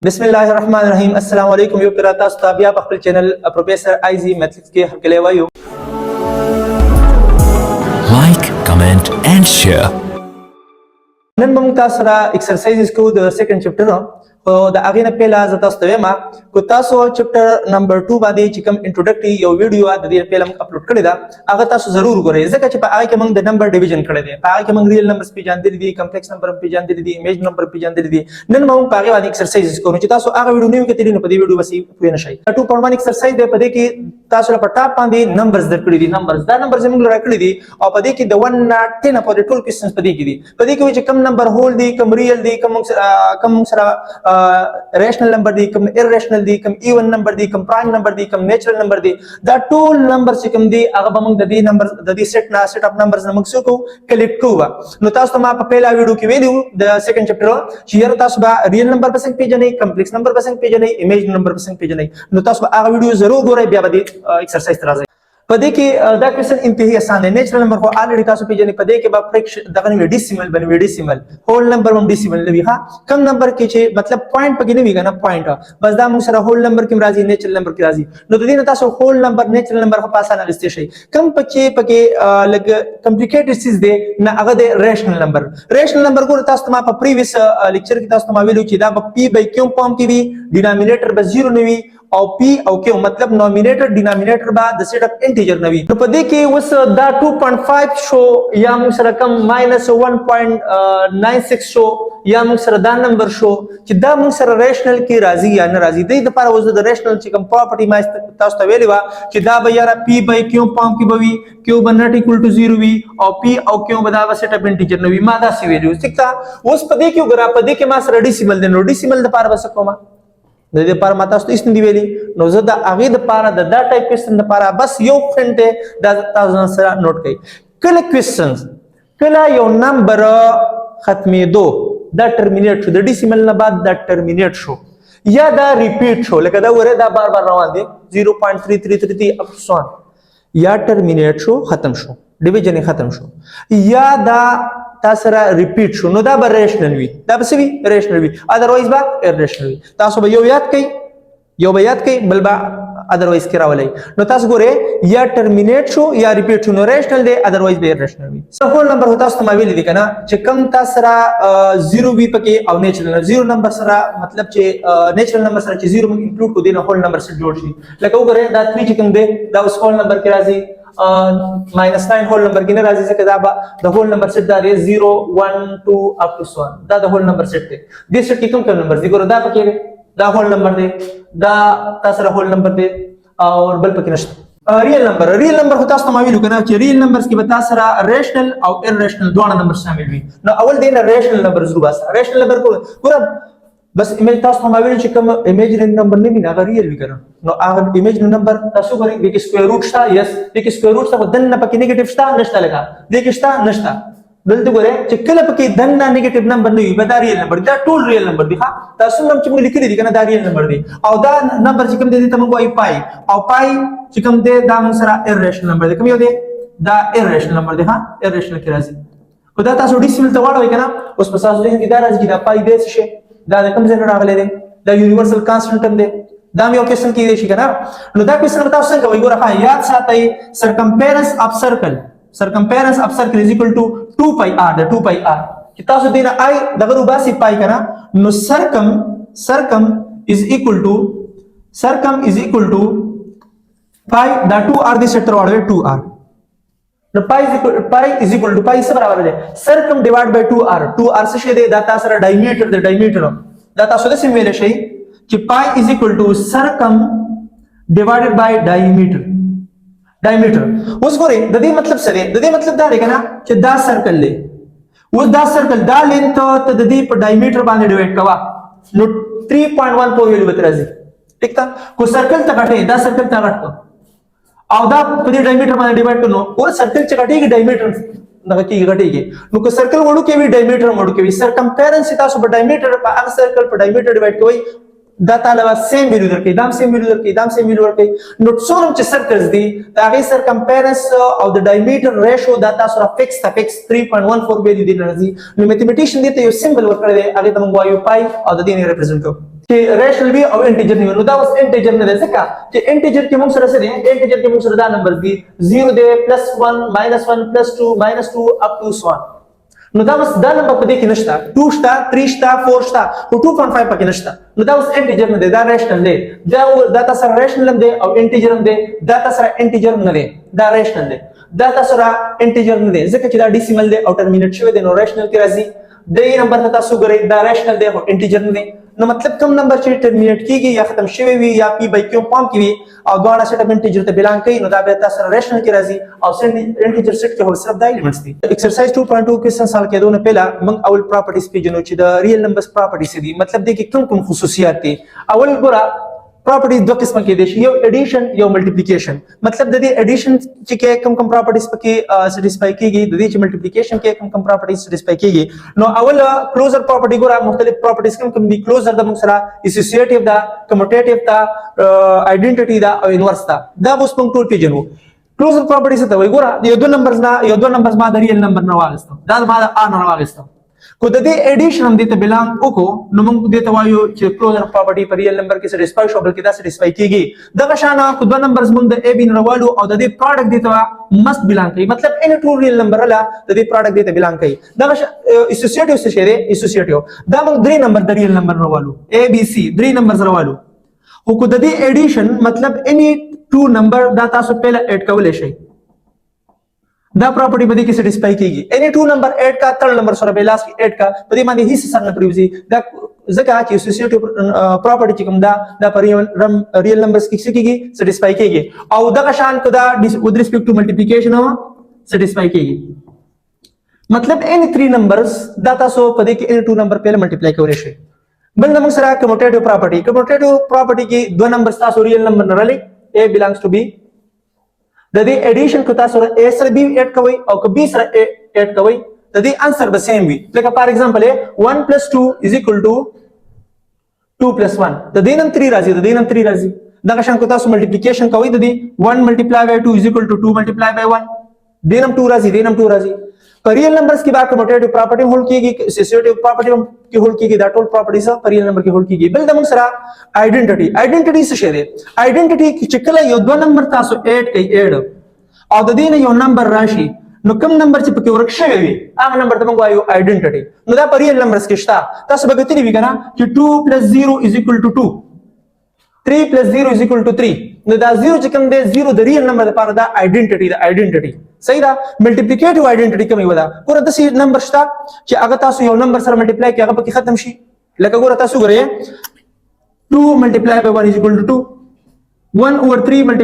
बिस्मिल्लाहिर्रहमानिर्रहीम अस्सलाम वालेकुम यो पिराता स्ताबिया बखल चैनल प्रोफेसर आईजी मैथलिक्स के हकले वायु like, comment and share. नन बमता सरा एक्सरसाइजेस को द सेकंड चैप्टर हो द आगे न पहला जता स्तवेमा को तासो चैप्टर नंबर 2 बादे चिकम इंट्रोडक्टरी यो वीडियो आ द पहला हम अपलोड करे दा आगे तासो जरूर करे जका छ आगे के मंग द नंबर डिवीजन करे दे आगे के मंग रियल नंबर्स पे जान दे दी कॉम्प्लेक्स नंबर पे जान दे दी इमेज नंबर पे जान दे दी नन मंग पागे वाली एक्सरसाइजेस को न तासो आगे वीडियो नहीं के तेरी न पदी वीडियो बसी हुए न शाई 2.1 एक्सरसाइज दे पदे की तासो पटा पांदे नंबर्स दर कड़ी दी नंबर्स दा नंबर्स मंग रखड़ी दी और पदे की द 1 10 अपॉन 12 क्वेश्चंस पदे की दी पदे की विच कम नंबर होल दी कम रियल दी कम सरा रेशनल नंबर दी कम इररेशनल दी कम इवन नंबर दी कम प्राइम नंबर दी कम नेचुरल नंबर दी द टोल नंबर से कम दी अगर बमंग दी नंबर दी सेट ऑफ नंबर्स नमक से को कलेक्ट को नो तास तो मा पहला वीडियो की value the second chapter here तास बा रियल नंबर बसंग पेज नहीं कॉम्प्लेक्स नंबर बसंग पेज नहीं इमेज नंबर बसंग पेज नहीं नो तास बा आगे वीडियो जरूर गोरे बिया बदी एक्सरसाइज तरह पदे की दा क्वेश्चन इंतही आसान है नेचुरल नंबर को ऑलरेडी तासो पेज नहीं पदे के बा फ्रैक्शन दगन में डेसिमल बन डेसिमल होल नंबर में डेसिमल नहीं हां कम नंबर के छे मतलब पॉइंट पगे नहीं ना पॉइंट बस दा मुसरा होल नंबर के राजी नेचुरल नंबर के राजी नो तो दिन तासो होल नंबर नेचुरल नंबर का पास एनालिसिस है कम पचे पगे लग कॉम्प्लिकेटेड चीज दे ना अगर दे रेशनल नंबर को तास तमा प्रीवियस लेक्चर की तास तमा वैल्यू ची दा p by q फॉर्म की भी डिनोमिनेटर बस 0 नहीं और p और q मतलब नॉमिनेटर डिनोमिनेटर बा द सेट ऑफ इंटीजर नवी तो पदे के उस दा 2.5 शो या मुसरा कम -1.96 शो या मुसरा दा नंबर शो कि दा मुसरा रेशनल की राजी या न राजी दे द पार उस द रेशनल ची कम प्रॉपर्टी मा तास तो वेलेवा कि दा बयारा p by q फॉर्म की बवी q नॉट इक्वल टू 0 वी और p और q बदा सेट ऑफ इंटीजर नवी मा दा सी वैल्यू सिक्ता उस पदे क्यों गरा पदे के मास डेसिमल दे नो डेसिमल द पार बसको मा दे पार मातास तो इसने दिवेली नो जदा आगे द पारा द टाइप क्वेश्चन द पारा बस यो फ्रेंड है दा ताजन नोट कई कल क्वेश्चंस कला यो नंबर खत्मे दो the terminate show the decimal न बाद द टर्मिनेट शो या द रिपीट शो लेका दा वरे दा बार बार रवा दे 0.3333 अप सॉन या टर्मिनेट शो खत्म शो डिवीजन खत्म शो या दा तासरा रिपीट शो नो दा बर रेशनल वी दा बस भी रेशनल वी अदरवाइज बा इररेशनल वी तासो यो याद कई बलबा अदरवाइज के रावले नो तास गोरे या टर्मिनेट शो या रिपीट शो नो रेशनल दे अदरवाइज बे इररेशनल वी सो होल नंबर होता तो मावेली दी कना जे कम तासरा 0 वी पके और नेचुरल 0 नंबर सरा मतलब जे नेचुरल नंबर सरा जे 0 में इंक्लूड को देना होल नंबर से जोड़ सी लको गोरे दा 3 चिकन दे दा उस होल नंबर के राजी -9 होल नंबर की राजी से कदाबा द होल नंबर सेट दा रे 0 1 2 अप टू 1 दा द होल नंबर सेट दे दिस सेट की कम नंबर दी गोरे दा पके दा होल नंबर दे दा तासरा होल नंबर दे और बल पके नष्ट रियल नंबर होता तो मावी लुकना कि रियल नंबर्स की बता सरा रेशनल और इररेशनल दोनों नंबर शामिल हुई ना अवल देना रेशनल नंबर जरूर बस रेशनल नंबर को पूरा बस इमेज तास मावी चिकम इमेजिनरी नंबर नहीं भी ना रियल भी करो नो अगर इमेजिनरी नंबर तासु करी देखि स्क्वायर रूट sta यस देखि स्क्वायर रूट sta दन न पके नेगेटिव sta नष्टा लगा देखि sta नष्टा गलती करे चिकल पके दन ना नेगेटिव नंबर नहीं बता रियल नंबर दा टोल रियल नंबर दिखा तासु नम चिकम लिख दी कना दा रियल नंबर दी और दा नंबर चिकम दे दी तमको आई पाई और पाई चिकम दे दा मुसरा इररेशनल नंबर दे कम यो दे दा इररेशनल नंबर दे हां इररेशनल की राजी खुदा तासु डेसिमल तो वाला कना उस पसास दे की दा राजी की दा पाई दे से दा कम से रागले दे दा यूनिवर्सल कांस्टेंट दे दा में क्वेश्चन की देशी कना नो दा क्वेश्चन बताओ संग वही गोरा हां याद साथ I circumference of circle is equal to 2 pi r द 2 pi r कितना सो देना आई दगरु बासी पाई कना नो सरकम इज इक्वल टू pi द 2 r दिस सेटर वाले 2 r नो pi is equal to pi से बराबर है सरकम डिवाइड बाय 2 r से शे दे दाता सरा डायमीटर दाता सो दे सिमिलर शे कि pi इज इक्वल टू सरकम डिवाइडेड बाय डायमीटर उसको रे ददी मतलब दा रहेगा ना कि दा सर्कल ले वो दा सर्कल दा लेंथ तो ददी पर डायमीटर बाने डिवाइड कवा नो 3.14 वैल्यू बता जी ठीक था को सर्कल तक काटे दा सर्कल तक काटतो और दा पर डायमीटर बाने डिवाइड करनो और सर्कल च काटे की डायमीटर नगती घटेगी नुको सर्कल मोडू के भी डायमीटर मोडू के भी सरकमफेरेंस इता सो डायमीटर पर सर्कल पर डायमीटर डिवाइड कोई दाता लवा सेम वैल्यू दरके दाम सेम वैल्यू दरके नोट सोरम च सर्कल्स दी तागे circumference of the diameter ratio दाता सो फिक्स 3.14 वैल्यू दी नजी नो मैथमेटिशियन देते यो सिंबल वर्क करे आगे तम वायु पाई और द दिन रिप्रेजेंट को چې ریشنل وي او انټیجر نه وي. نو دا اوس انټیجر نه دی ځکه چې انټیجر کې موږ سره څه دی؟ انټیجر کې موږ سره دا نمبر دی 0 دی +1 -1 +2 -2 up to so on. نو دا اوس دا نمبر په دې کې نشته، 2 شته 3 شته 4 شته او 2.5 پکې نشته. نو دا اوس انټیجر نه دی، دا ریشنل دی. دا تاسو سره ریشنل هم دی او انټیجر هم دی. دا تاسو سره انټیجر نه دی، دا ریشنل دی. دا تاسو سره انټیجر نه دی ځکه چې دا ډیسیمل دی او ټرمینیټ شوی دی، نو ریشنل کې راځي. د نمبر ته تاسو ګورئ دا ریشنل دی او انټیجر نه دی. نو مطلب کوم نمبر چې ټرمینیټ کیږي یا ختم شوی وي یا پی بای کیو فارم کې وي او دواړه سیټ اپ انټیجر ته بلانګ کوي، نو دا به تاسو سره ریشنل کې راځي او انټیجر سیټ کې هو صرف دا ایلیمنټس دي. ایکسرسایز 2.2 کوېسچن سال کېدو نه پهلا موږ اول پراپرټیز پیژنو چې د ریل نمبرز پراپرټیز دي، مطلب دې کې کوم کوم خصوصیات دي. اول ګوره پراپرټیز دوه قسمه کې دي، یو اډیشن یو ملټیپلیکیشن. مطلب د دې اډیشن چې کوم کوم پراپرټیز پکې سټیسفای کیږي، د دې چې ملټیپلیکیشن کې کوم کوم پراپرټیز سټیسفای کیږي. نو اول کلوزر پراپرټی ګوره مختلف پراپرټیز کوم دي. کلوزر د موږ سره اسوسییټیو دا، کموټیټیو دا، آیډنټیټی دا او انورس دا. دا اوس موږ ټول پیژنو. کلوزر پراپرټیز ته وایي ګوره یو دوه نمبرز ما د ریل نمبر نه واغستم، دا ما د ار نه واغستم. کو د دې اډیشن هم دې ته بلانګ وکړو نو موږ دې ته وایو چې کلوزر پراپرټی پر ریل نمبر کې سټیسفای شو، بلکې دا سټیسفای کیږي. دغه شان کو دوه نمبرز موږ د ا بي نه راوالو او د دې پروډکټ دې ته مست بلانګ کوي، مطلب ان ټو ریل نمبر لا د دې پروډکټ دې ته بلانګ کوي. دغه اسوسییټیو څه شی دی؟ اسوسییټیو دا موږ درې نمبر د ریل نمبر راوالو، ا بي سي درې نمبرز راوالو. خو کو د دې اډیشن مطلب اني ټو نمبر دا تاسو پهله اډ کولای شئ، دا پراپرټی په دې کې سټیسفای کیږي. اني ټو نمبر اډ کا تر نمبر سره به لاس کې اډ کا په دې باندې هیڅ سره نه پریوزي. دا ځکه چې اسوسییټیو پراپرټی چې کوم دا پر ریل نمبرز کې څه کیږي؟ سټیسفای کیږي. او دغه شان کدا ود ریسپیکټ ټو ملټیپلیکیشن سټیسفای کیږي. مطلب اني 3 نمبرز دا تاسو په دې کې اني 2 نمبر په ملټیپلای کولای شئ. بل موږ سره کموټیټیو پراپرټی، کموټیټیو پراپرټی کې دوه نمبرز تاسو ریل نمبر نه رالي، a belongs to b. د دې اډیشن کو تاسو a سره b اډ کوئ او که b سره a اډ کوئ د دې انسر به سیم وي. لکه فار ایگزامپل 1 + 2 = 2 + 1. د دې نن 3 راځي، د دې نن 3 راځي. دغه شان کو تاسو ملټیپلیکیشن کوئ د دې 1 × 2 = 2 × 1. د نن 2 راځي، د نن 2 راځي. پر ریل نمبرز کې با کموټیټیو پراپرټی هول کیږي، اسوسییټیو پراپرټی کې هول کیږي، دا ټول پراپرټیز پر ریل نمبر کې هول کیږي. بل د موږ سره آیډنټیټی، آیډنټیټی څه شی دی؟ آیډنټیټی چې کله یو دوه نمبر تاسو اډ کوي اډ او د دې نه یو نمبر راشي نو کوم نمبر چې پکې ورک شوی وي هغه نمبر ته موږ وایو آیډنټیټی. نو دا پر ریل نمبرز کې شته، تاسو به کتلی وی کنه چې 2 + 0 = 2، 3 + 0 = 3. نو دا 0 چې کوم دی 0 د ریل نمبر لپاره دا آیډنټیټی دا آیډنټیټی صحیح ده. ملټیپلیکیټیو آیډنټیټی کومه ودا ګوره د سی نمبر شته چې هغه تاسو یو نمبر سره ملټیپلای کوي هغه پکې ختم شي. لکه ګوره تاسو ګورئ 2 × 1 = 2، 1/3 ×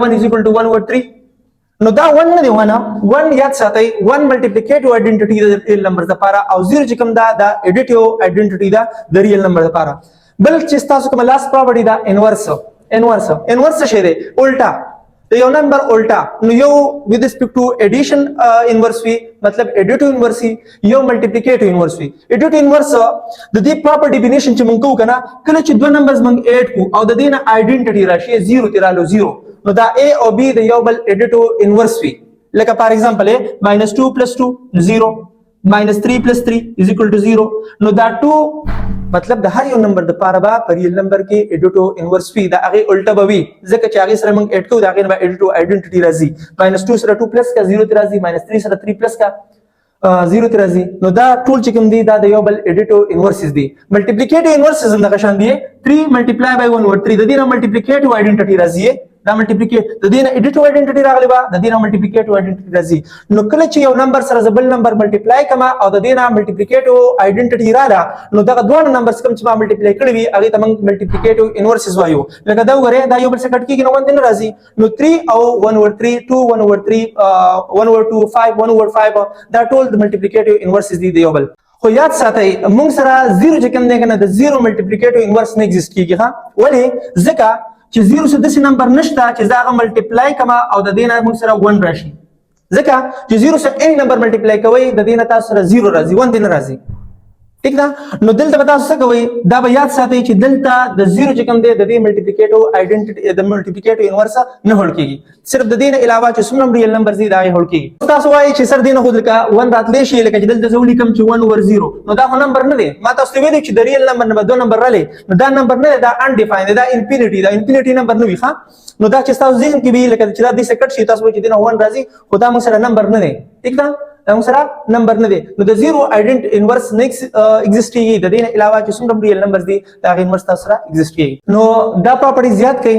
1 = 1/3. نو دا 1 نه دی، 1 یاد ساتئ. 1 ملټیپلیکیټیو آیډنټیټی د ریل نمبر لپاره او 0 چې کوم دا اډیټیو آیډنټیټی دا د ریل نمبر لپاره. بل چې تاسو کوم لاس پراپرټی دا انورس، انورس شی دی الټا د یو نمبر الټا. نو یو with respect to addition inverse وي، مطلب additive inverse وي، یو multiplicative inverse وي. additive inverse د دې proper definition چې مونږ کوو کنه کله چې دوه نمبرز مونږ اډ کو او د دې نه آیډنټیټی راشي 0 تیرالو 0 نو دا a او b د یو بل additive inverse وي. لکه فار ایگزامپل -2 + 2 0 -3 + 3 = 0. نو دا 2 مطلب د هر یو نمبر د پاره با پر ریل نمبر کې اډیټو انورس وي، دا هغه الټا به وي ځکه چې هغه سره موږ اډ کوو دا هغه به اډیټو آیډنټیټی راځي. -2 سره 2 پلس کا 0 راځي، -3 سره 3 پلس کا 0 راځي. نو دا ټول چې کوم دي دا د یو بل اډیټو انورسز دي. ملټیپلیکیټیو انورسز هم دغه شان دي، 3 × 1/3 د دې نه ملټیپلیکیټیو آیډنټیټی راځي. دا ملټیپلیکیټ د دې نه اډیټو آیډنټیټی راغلی با د دې نه ملټیپلیکیټیو آیډنټیټی راځي. نو کله چې یو نمبر سره زبل نمبر ملټیپلای کما او د دې نه ملټیپلیکیټیو آیډنټیټی رااله نو دا دوه نمبرز کوم چې ما ملټیپلای کړی وي هغه ته موږ ملټیپلیکیټیو انورسز وایو. لکه دا وګورئ دا یو بل څه کټ کیږي نو 1 نه راځي. نو 3 او 1/3 2 1/3 1/2 5 1/5 دا ټول د ملټیپلیکیټیو انورسز دي د یو بل. خو یاد ساتئ موږ سره 0 چې کوم دی کنه د 0 ملټیپلیکیټیو انورس نه ایگزیست کیږي. ها ولې؟ ځکه چې 0 سره داسې نمبر نشته چې دا هغه ملټیپلای کما او د دې نه موږ سره 1 راشي. ځکه چې 0 سره any نمبر ملټیپلای کوي د دې نه تاسو سره 0 راځي 1 نه راځي. ټیک ده. نو دلته به تاسو څه کوئ دا به یاد ساتئ چې دلته د زیرو چې کوم دی د دې ملټیپلیکیټو آیډنټیټي د ملټیپلیکیټو انورس نه هول کیږي. صرف د دې نه علاوه چې څومره ریل نمبر دي دا هول کیږي. تاسو وایي چې سر دې نه خو لکه 1 راتلی شي لکه چې دلته زه ولیکم چې 1/0 نو دا خو نمبر نه دی. ما تاسو ته ویلي چې د ریل نمبر نه به 2 نمبر رالی نو دا نمبر نه دی دا انډیفاینډ دا انفینیټي نمبر نه وي ښه. نو دا چې تاسو ذهن کې وي لکه چې دا دې سکټ شي تاسو چې دینه 1 راځي خو دا موږ سره نمبر نه دی. ٹھیک ده دا موږ سره نمبر نه دی. نو د زیرو آیډنټ انورس نه ایگزیسټ کیږي. د دې نه علاوه چې څومره ریل نمبر دي دا غي انورس تاسو سره ایگزیسټ کیږي. نو دا پراپرټی زیات کړئ.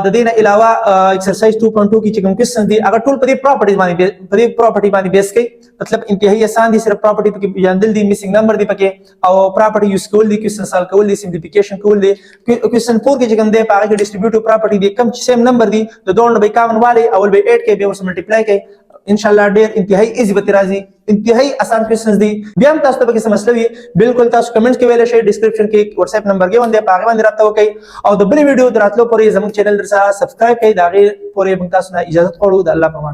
د دې نه علاوه ایکسرسایز 2.2 کې چې کوم کوېسچن دي هغه ټول په دې پراپرټی باندې بیس کړئ. مطلب انتهایی آسان دي. صرف پراپرټی پکې جاندل دي میسنګ نمبر دي پکې او پراپرټی یوز کول دي کوېسچن سالو کول دي سمپلیفیکیشن کول دي. کوېسچن 4 کې چې کوم دی په هغه کې ډیسټریبیوټیو پراپرټی دي کم چې سیم نمبر دي د دوه به کامن والي اول به 8 کې به ورسره ملټیپلای کوي. ان شاء الله ډیر انتهایی ایزی به راځي. انتهایی آسان کوېسچنز دي. بیا هم تاسو ته پکې څه مسله وي بالکل تاسو کمنټس کې ویلی شئ. ډسکرپشن کې واتس اپ نمبر کې باندې په هغه باندې رابطه وکړئ او د بلې ویډیو د راتلو پورې زموږ چینل سره سبسکرایب کړئ. د هغې پورې موږ تاسو نه اجازه غواړو. د الله په امان.